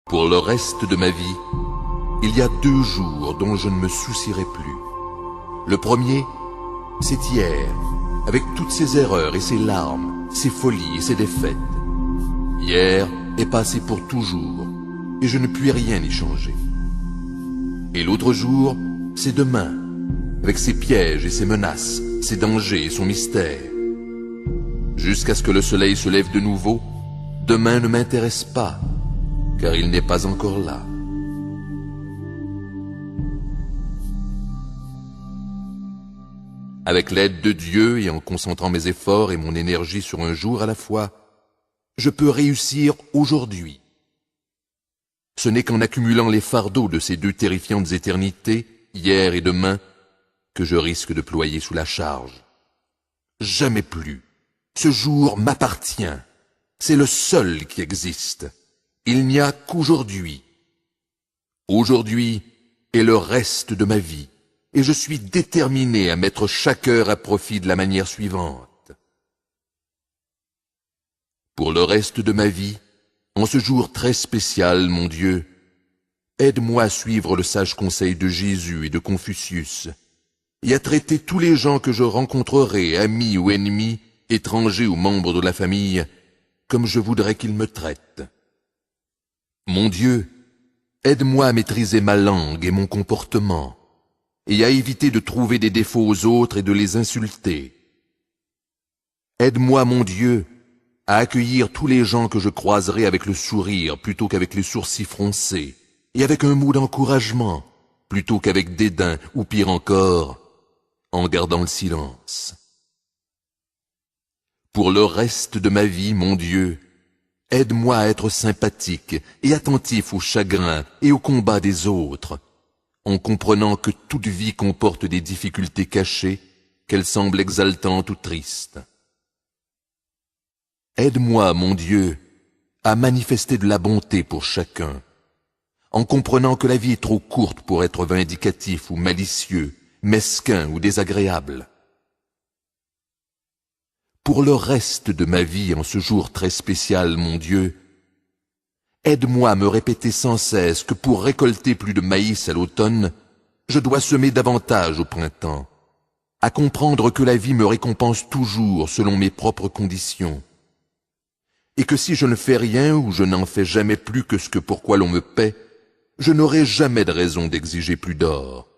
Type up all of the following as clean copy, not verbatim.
Pour le reste de ma vie, il y a 2 jours dont je ne me soucierai plus. Le premier, c'est hier, avec toutes ses erreurs et ses larmes, ses folies et ses défaites. Hier est passé pour toujours, et je ne puis rien y changer. Et l'autre jour, c'est demain, avec ses pièges et ses menaces, ses dangers et son mystère. Jusqu'à ce que le soleil se lève de nouveau, demain ne m'intéresse pas, car il n'est pas encore là. Avec l'aide de Dieu et en concentrant mes efforts et mon énergie sur un jour à la fois, je peux réussir aujourd'hui. Ce n'est qu'en accumulant les fardeaux de ces 2 terrifiantes éternités, hier et demain, que je risque de ployer sous la charge. Jamais plus. Ce jour m'appartient. C'est le seul qui existe. Il n'y a qu'aujourd'hui. Aujourd'hui est le reste de ma vie, et je suis déterminé à mettre chaque heure à profit de la manière suivante. Pour le reste de ma vie, en ce jour très spécial, mon Dieu, aide-moi à suivre le sage conseil de Jésus et de Confucius, et à traiter tous les gens que je rencontrerai, amis ou ennemis, étrangers ou membres de la famille, comme je voudrais qu'ils me traitent. Mon Dieu, aide-moi à maîtriser ma langue et mon comportement, et à éviter de trouver des défauts aux autres et de les insulter. Aide-moi, mon Dieu, à accueillir tous les gens que je croiserai avec le sourire plutôt qu'avec les sourcils froncés, et avec un mot d'encouragement plutôt qu'avec dédain, ou pire encore, en gardant le silence. Pour le reste de ma vie, mon Dieu, aide-moi à être sympathique et attentif aux chagrins et aux combats des autres, en comprenant que toute vie comporte des difficultés cachées, qu'elles semblent exaltantes ou tristes. Aide-moi, mon Dieu, à manifester de la bonté pour chacun, en comprenant que la vie est trop courte pour être vindicatif ou malicieux, mesquin ou désagréable. Pour le reste de ma vie en ce jour très spécial, mon Dieu, aide-moi à me répéter sans cesse que pour récolter plus de maïs à l'automne, je dois semer davantage au printemps, à comprendre que la vie me récompense toujours selon mes propres conditions, et que si je ne fais rien ou je n'en fais jamais plus que ce que pour quoi l'on me paie, je n'aurai jamais de raison d'exiger plus d'or.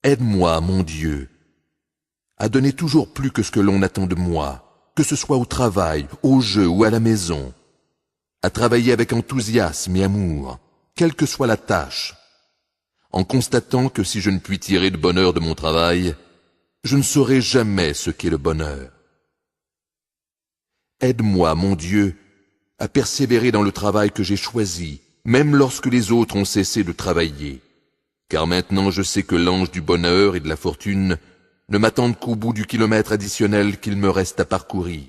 Aide-moi, mon Dieu, à donner toujours plus que ce que l'on attend de moi, que ce soit au travail, au jeu ou à la maison, à travailler avec enthousiasme et amour, quelle que soit la tâche, en constatant que si je ne puis tirer de bonheur de mon travail, je ne saurai jamais ce qu'est le bonheur. Aide-moi, mon Dieu, à persévérer dans le travail que j'ai choisi, même lorsque les autres ont cessé de travailler, car maintenant je sais que l'ange du bonheur et de la fortune ne m'attendent qu'au bout du kilomètre additionnel qu'il me reste à parcourir.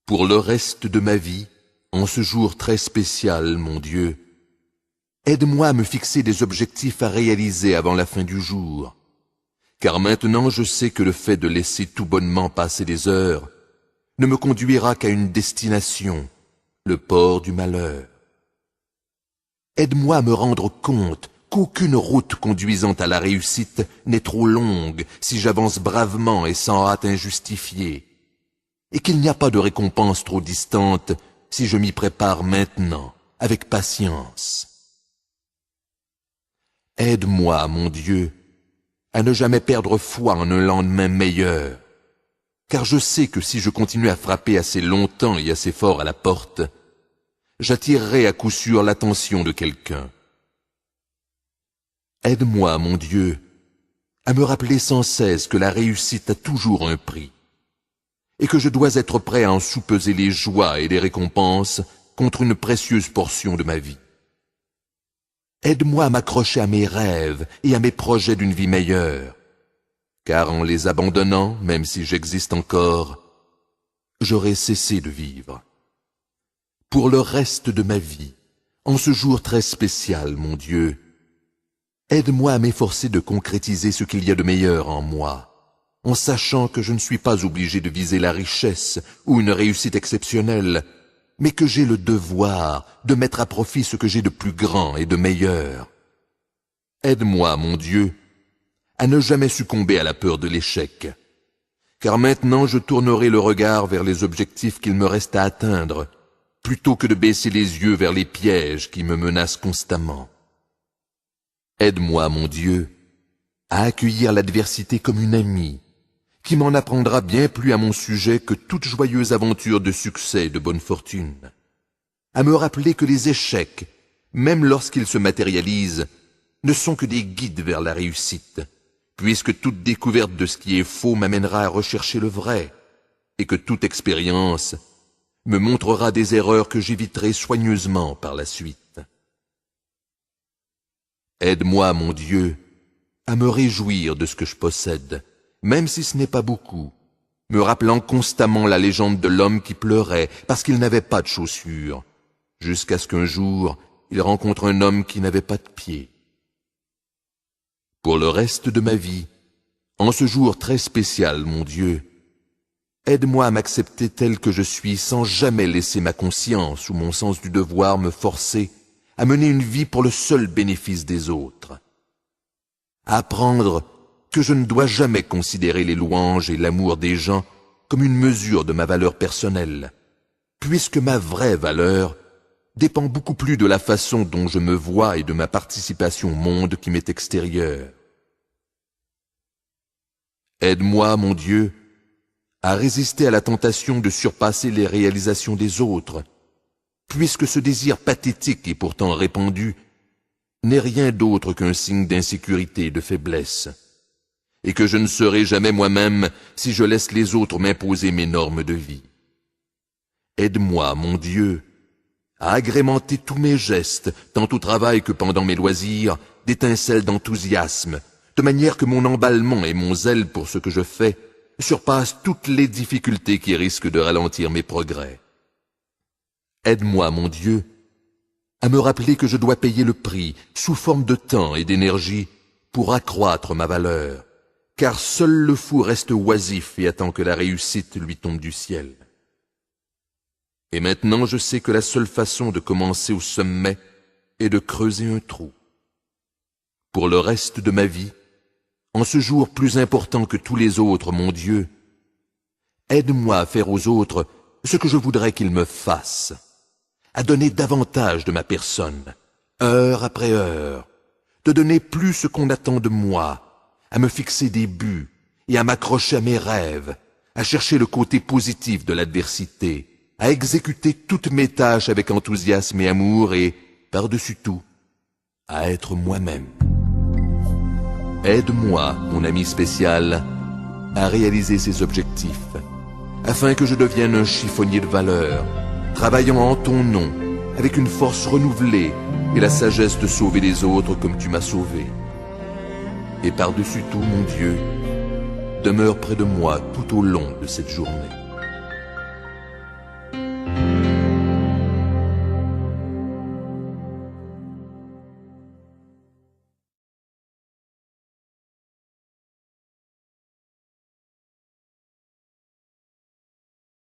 Pour le reste de ma vie, en ce jour très spécial, mon Dieu, aide-moi à me fixer des objectifs à réaliser avant la fin du jour, car maintenant je sais que le fait de laisser tout bonnement passer des heures ne me conduira qu'à une destination, le port du malheur. Aide-moi à me rendre compte qu'aucune route conduisant à la réussite n'est trop longue si j'avance bravement et sans hâte injustifiée, et qu'il n'y a pas de récompense trop distante si je m'y prépare maintenant, avec patience. Aide-moi, mon Dieu, à ne jamais perdre foi en un lendemain meilleur, car je sais que si je continue à frapper assez longtemps et assez fort à la porte, j'attirerai à coup sûr l'attention de quelqu'un. Aide-moi, mon Dieu, à me rappeler sans cesse que la réussite a toujours un prix, et que je dois être prêt à en soupeser les joies et les récompenses contre une précieuse portion de ma vie. Aide-moi à m'accrocher à mes rêves et à mes projets d'une vie meilleure, car en les abandonnant, même si j'existe encore, j'aurai cessé de vivre. Pour le reste de ma vie, en ce jour très spécial, mon Dieu, aide-moi à m'efforcer de concrétiser ce qu'il y a de meilleur en moi, en sachant que je ne suis pas obligé de viser la richesse ou une réussite exceptionnelle, mais que j'ai le devoir de mettre à profit ce que j'ai de plus grand et de meilleur. Aide-moi, mon Dieu, à ne jamais succomber à la peur de l'échec, car maintenant je tournerai le regard vers les objectifs qu'il me reste à atteindre, plutôt que de baisser les yeux vers les pièges qui me menacent constamment. Aide-moi, mon Dieu, à accueillir l'adversité comme une amie, qui m'en apprendra bien plus à mon sujet que toute joyeuse aventure de succès et de bonne fortune. À me rappeler que les échecs, même lorsqu'ils se matérialisent, ne sont que des guides vers la réussite, puisque toute découverte de ce qui est faux m'amènera à rechercher le vrai, et que toute expérience me montrera des erreurs que j'éviterai soigneusement par la suite. Aide-moi, mon Dieu, à me réjouir de ce que je possède, même si ce n'est pas beaucoup, me rappelant constamment la légende de l'homme qui pleurait parce qu'il n'avait pas de chaussures, jusqu'à ce qu'un jour il rencontre un homme qui n'avait pas de pieds. Pour le reste de ma vie, en ce jour très spécial, mon Dieu, aide-moi à m'accepter tel que je suis sans jamais laisser ma conscience ou mon sens du devoir me forcer à mener une vie pour le seul bénéfice des autres. À apprendre que je ne dois jamais considérer les louanges et l'amour des gens comme une mesure de ma valeur personnelle, puisque ma vraie valeur dépend beaucoup plus de la façon dont je me vois et de ma participation au monde qui m'est extérieur. Aide-moi, mon Dieu, à résister à la tentation de surpasser les réalisations des autres, puisque ce désir pathétique et pourtant répandu n'est rien d'autre qu'un signe d'insécurité et de faiblesse, et que je ne serai jamais moi-même si je laisse les autres m'imposer mes normes de vie. Aide-moi, mon Dieu, à agrémenter tous mes gestes, tant au travail que pendant mes loisirs, d'étincelles d'enthousiasme, de manière que mon emballement et mon zèle pour ce que je fais surpassent toutes les difficultés qui risquent de ralentir mes progrès. Aide-moi, mon Dieu, à me rappeler que je dois payer le prix, sous forme de temps et d'énergie, pour accroître ma valeur, car seul le fou reste oisif et attend que la réussite lui tombe du ciel. Et maintenant je sais que la seule façon de commencer au sommet est de creuser un trou. Pour le reste de ma vie, en ce jour plus important que tous les autres, mon Dieu, aide-moi à faire aux autres ce que je voudrais qu'ils me fassent, à donner davantage de ma personne, heure après heure, de donner plus ce qu'on attend de moi, à me fixer des buts et à m'accrocher à mes rêves, à chercher le côté positif de l'adversité, à exécuter toutes mes tâches avec enthousiasme et amour et, par-dessus tout, à être moi-même. Aide-moi, mon ami spécial, à réaliser ces objectifs, afin que je devienne un chiffonnier de valeur, travaillant en ton nom, avec une force renouvelée et la sagesse de sauver les autres comme tu m'as sauvé. Et par-dessus tout, mon Dieu, demeure près de moi tout au long de cette journée.